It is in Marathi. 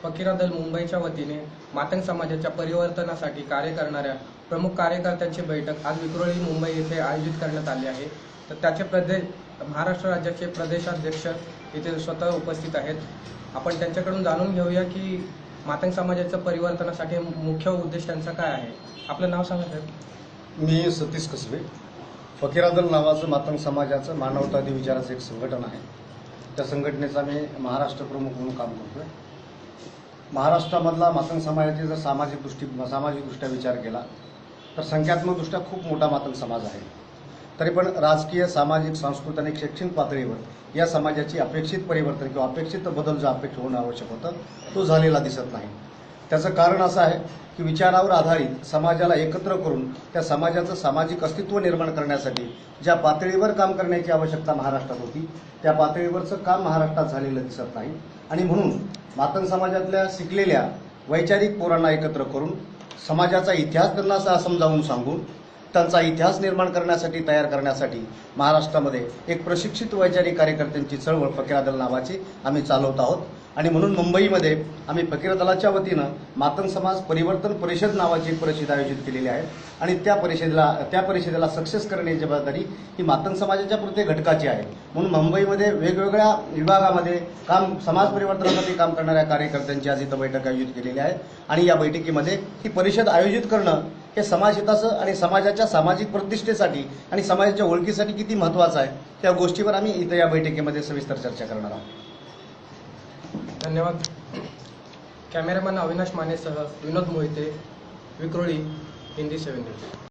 फकीरा दल मुंबईच्या वतीने मातंग समाजाच्या परिवर्तनासाठी कार्य करणाऱ्या प्रमुख कार्यकर्त्यांची बैठक आज विक्रोळी मुंबई येथे आयोजित करण्यात आली आहे। तर त्याचे महाराष्ट्र राज्याचे प्रदेशाध्यक्ष इथे स्वतः उपस्थित आहेत। आपण त्यांच्याकडून जाणून घेऊया की मातंग समाजाच्या परिवर्तनासाठी मुख्य उद्देश त्यांचा काय आहे। आपलं नाव सांगा साहेब। मी सतीश कसबे। फकीरा दल नावाचं मातंग समाजाचं मानवतावादी विचाराचं एक संघटन आहे। त्या संघटनेचा मी महाराष्ट्र प्रमुख म्हणून काम करतोय। महाराष्ट्रामधला मातंग समाजाची जर सामाजिकदृष्ट्या विचार केला तर संख्यात्मकदृष्ट्या खूप मोठा मातंग समाज आहे। तरी पण राजकीय, सामाजिक, सांस्कृतिक आणि शैक्षणिक पातळीवर या समाजाची अपेक्षित परिवर्तन किंवा अपेक्षित बदल जो अपेक्षित होणं आवश्यक होतं तो झालेला दिसत नाही। त्याचं कारण असं आहे की विचारावर आधारित समाजाला एकत्र करून त्या समाजाचं सामाजिक अस्तित्व निर्माण करण्यासाठी ज्या पातळीवर काम करण्याची आवश्यकता महाराष्ट्रात होती त्या पातळीवरचं काम महाराष्ट्रात झालेलं दिसत नाही। आणि म्हणून मातंग समाजातल्या शिकलेल्या वैचारिक पोरांना एकत्र करून समाजाचा इतिहास त्यांना समजावून सांगून त्यांचा इतिहास निर्माण करण्यासाठी तयार करण्यासाठी महाराष्ट्रामध्ये एक प्रशिक्षित वैचारिक कार्यकर्त्यांची चळवळ फकीरा दल नावाची आम्ही चालवत आहोत। आणि म्हणून मुंबईमध्ये आम्ही फकीरा दलाच्या वतीनं मातंग समाज परिवर्तन परिषद नावाची एक परिषद आयोजित केलेली आहे। आणि त्या परिषदेला सक्सेस करण्याची जबाबदारी ही मातंग समाजाच्या प्रत्येक घटकाची आहे। म्हणून मुंबईमध्ये वेगवेगळ्या विभागामध्ये समाज परिवर्तनासाठी काम करणाऱ्या कार्यकर्त्यांची आज इथं बैठक आयोजित केलेली आहे। आणि या बैठकीमध्ये ही परिषद आयोजित करणं हे समाजहिताचं आणि समाजाच्या सामाजिक प्रतिष्ठेसाठी आणि समाजाच्या ओळखीसाठी किती महत्त्वाचं आहे त्या गोष्टीवर आम्ही इथं या बैठकीमध्ये सविस्तर चर्चा करणार आहोत। धन्यवाद। कॅमेरामॅन अविनाश मानेसह विनोद मोहिते, विक्रोळी, हिंदी 7 न्यूज।